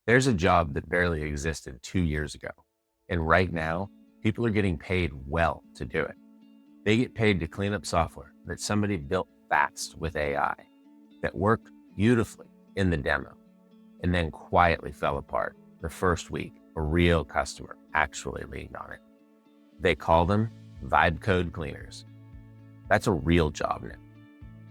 There's a job that barely existed 2 years ago. And right now, people are getting paid well to do it. They get paid to clean up software that somebody built fast with AI, that worked beautifully in the demo, and then quietly fell apart the first week a real customer actually leaned on it. They call them vibe code cleaners. That's a real job now.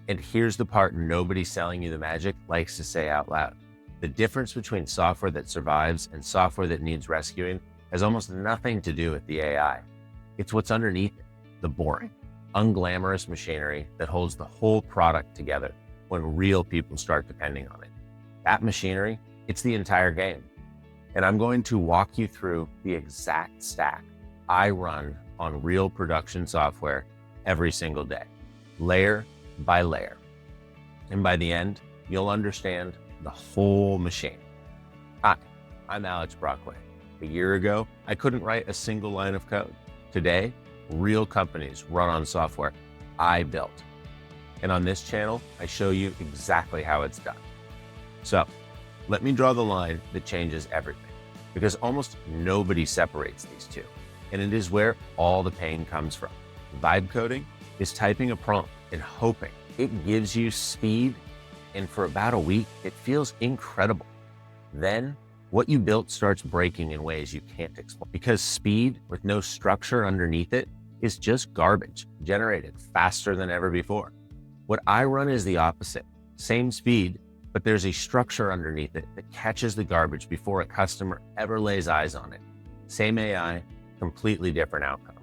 And here's the part nobody selling you the magic likes to say out loud. The difference between software that survives and software that needs rescuing has almost nothing to do with the AI. It's what's underneath it, the boring, unglamorous machinery that holds the whole product together when real people start depending on it. That machinery, it's the entire game. And I'm going to walk you through the exact stack I run on real production software every single day, layer by layer. And by the end, you'll understand the whole machine. Hi, I'm Alex Brockway. A year ago, I couldn't write a single line of code. Today, real companies run on software I built. And on this channel, I show you exactly how it's done. So let me draw the line that changes everything, because almost nobody separates these two. And it is where all the pain comes from. Vibe coding is typing a prompt and hoping it gives you speed. And for about a week, it feels incredible. Then what you built starts breaking in ways you can't explain, because speed with no structure underneath it is just garbage generated faster than ever before. What I run is the opposite. Same speed, but there's a structure underneath it that catches the garbage before a customer ever lays eyes on it. Same AI, completely different outcome.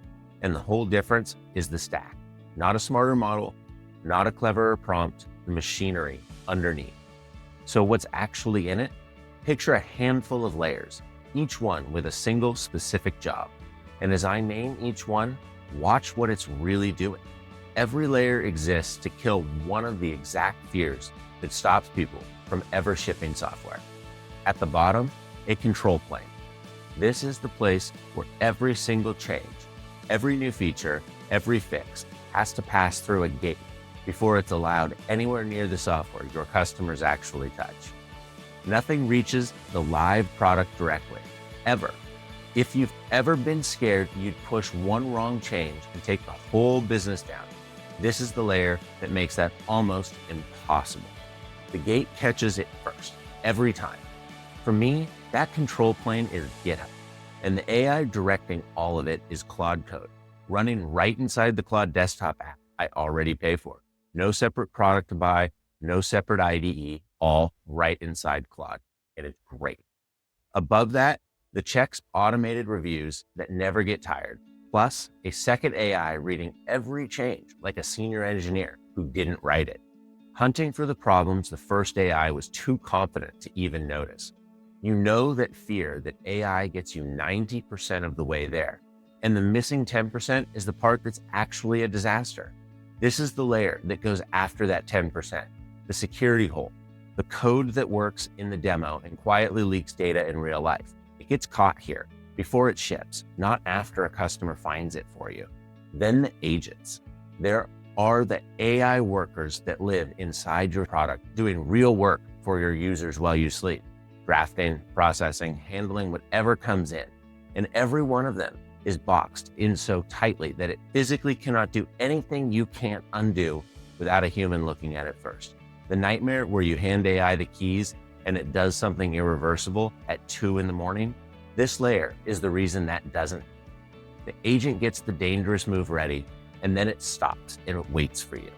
And the whole difference is the stack. Not a smarter model, not a cleverer prompt, the machinery underneath. So what's actually in it? Picture a handful of layers, each one with a single specific job. And as I name each one, watch what it's really doing. Every layer exists to kill one of the exact fears that stops people from ever shipping software. At the bottom, a control plane. This is the place where every single change, every new feature, every fix has to pass through a gate before it's allowed anywhere near the software your customers actually touch. Nothing reaches the live product directly, ever. If you've ever been scared you'd push one wrong change and take the whole business down, this is the layer that makes that almost impossible. The gate catches it first, every time. For me, that control plane is GitHub, and the AI directing all of it is Claude code, running right inside the Claude desktop app I already pay for. No separate product to buy, no separate IDE, all right inside Claude, and it's great. Above that, the checks automated reviews that never get tired, plus a second AI reading every change like a senior engineer who didn't write it, hunting for the problems the first AI was too confident to even notice. You know that fear that AI gets you 90% of the way there, and the missing 10% is the part that's actually a disaster. This is the layer that goes after that 10%, the security hole, the code that works in the demo and quietly leaks data in real life. It gets caught here before it ships, not after a customer finds it for you. Then the agents. There are the AI workers that live inside your product, doing real work for your users while you sleep, drafting, processing, handling whatever comes in. And every one of them is boxed in so tightly that it physically cannot do anything you can't undo without a human looking at it first. The nightmare where you hand AI the keys and it does something irreversible at 2 a.m, this layer is the reason that doesn't. The agent gets the dangerous move ready, and then it stops and it waits for you.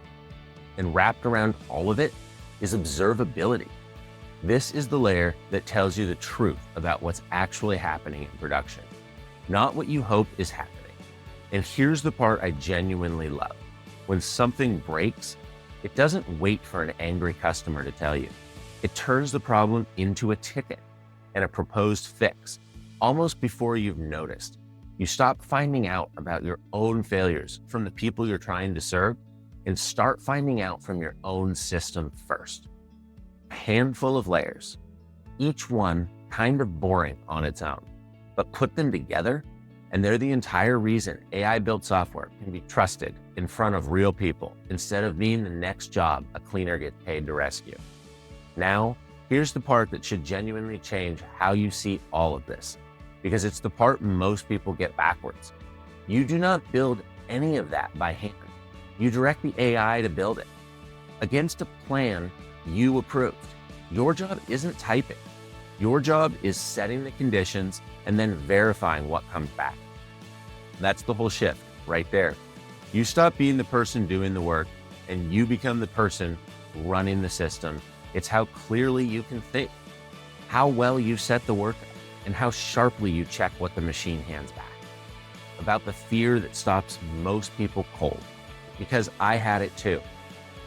And wrapped around all of it is observability. This is the layer that tells you the truth about what's actually happening in production, not what you hope is happening. And here's the part I genuinely love. When something breaks, it doesn't wait for an angry customer to tell you. It turns the problem into a ticket and a proposed fix, almost before you've noticed. You stop finding out about your own failures from the people you're trying to serve and start finding out from your own system first. A handful of layers, each one kind of boring on its own, but put them together and they're the entire reason AI-built software can be trusted in front of real people instead of being the next job a cleaner gets paid to rescue. Now, Here's the part that should genuinely change how you see all of this, because it's the part most people get backwards. You do not build any of that by hand. You direct the AI to build it against a plan you approved. Your job isn't typing. Your job is setting the conditions and then verifying what comes back. That's the whole shift right there. You stop being the person doing the work and you become the person running the system. It's how clearly you can think, how well you set the work up, and how sharply you check what the machine hands back. About the fear that stops most people cold, because I had it too.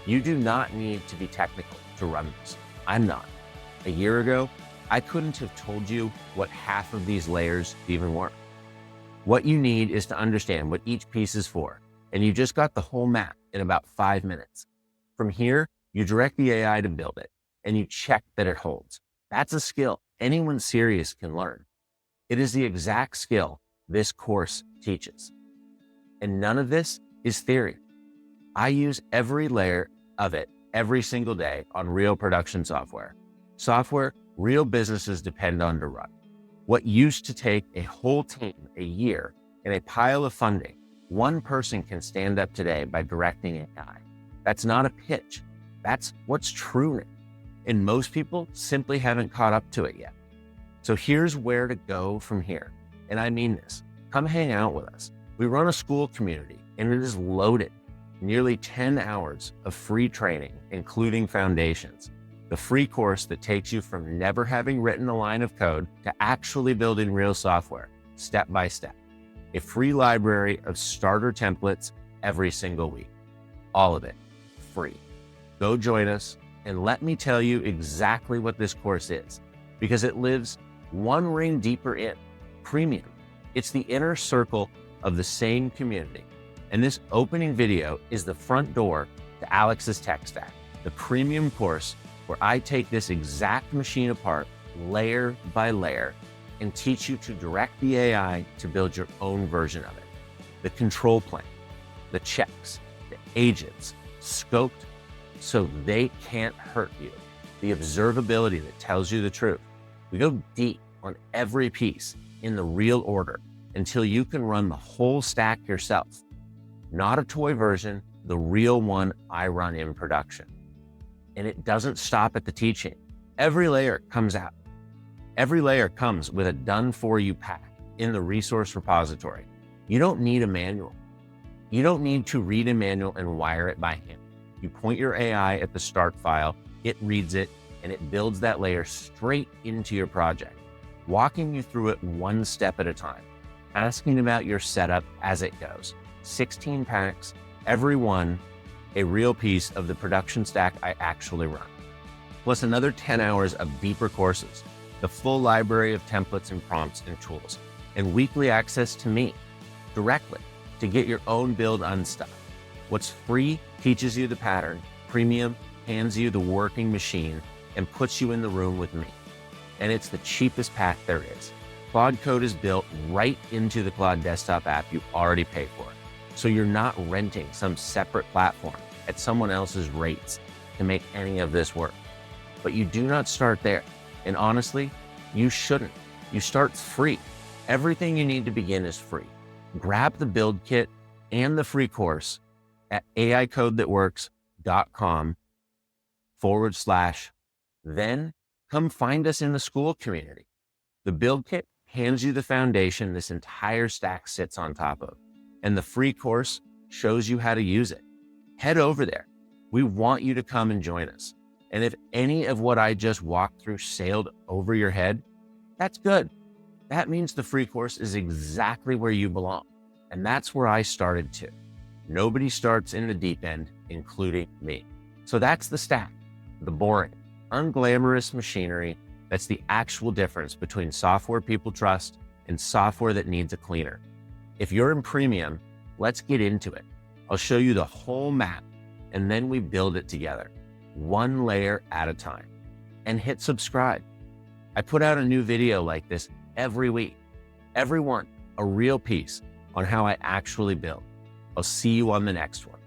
You do not need to be technical to run this. I'm not. A year ago, I couldn't have told you what half of these layers even were. What you need is to understand what each piece is for, and you just got the whole map in about 5 minutes. From here, you direct the AI to build it, and you check that it holds. That's a skill anyone serious can learn. It is the exact skill this course teaches. And none of this is theory. I use every layer of it every single day on real production software. Software real businesses depend on to run. What used to take a whole team, a year, and a pile of funding, one person can stand up today by directing AI. That's not a pitch. That's what's true now. And most people simply haven't caught up to it yet. So here's where to go from here. And I mean this. Come hang out with us. We run a school community and it is loaded. Nearly 10 hours of free training, including foundations. The free course that takes you from never having written a line of code to actually building real software, step by step. A free library of starter templates every single week. All of it free. Go join us and let me tell you exactly what this course is, because it lives one ring deeper in, premium. It's the inner circle of the same community. And this opening video is the front door to Alex's Tech Stack, the premium course where I take this exact machine apart layer by layer and teach you to direct the AI to build your own version of it. The control plane, the checks, the agents, scoped so they can't hurt you. The observability that tells you the truth. We go deep on every piece in the real order until you can run the whole stack yourself. Not a toy version, the real one I run in production. And it doesn't stop at the teaching. Every layer comes out. Every layer comes with a done-for-you pack in the resource repository. You don't need a manual. You don't need to read a manual and wire it by hand. You point your AI at the start file, it reads it, and it builds that layer straight into your project, walking you through it one step at a time, asking about your setup as it goes. 16 packs, every one a real piece of the production stack I actually run. Plus another 10 hours of deeper courses, the full library of templates and prompts and tools, and weekly access to me directly to get your own build unstuck. What's free teaches you the pattern, premium hands you the working machine and puts you in the room with me. And it's the cheapest path there is. Claude Code is built right into the Claude desktop app you already pay for. So you're not renting some separate platform at someone else's rates to make any of this work. But you do not start there. And honestly, you shouldn't. You start free. Everything you need to begin is free. Grab the build kit and the free course at aicodethatworks.com/then come find us in the school community. The build kit hands you the foundation this entire stack sits on top of, and the free course shows you how to use it. Head over there. We want you to come and join us. And if any of what I just walked through sailed over your head, that's good. That means the free course is exactly where you belong. And that's where I started too. Nobody starts in the deep end, including me. So that's the stack, the boring, unglamorous machinery. That's the actual difference between software people trust and software that needs a cleaner. If you're in premium, let's get into it. I'll show you the whole map and then we build it together, one layer at a time. And hit subscribe. I put out a new video like this every week. Every one, a real piece on how I actually build. I'll see you on the next one.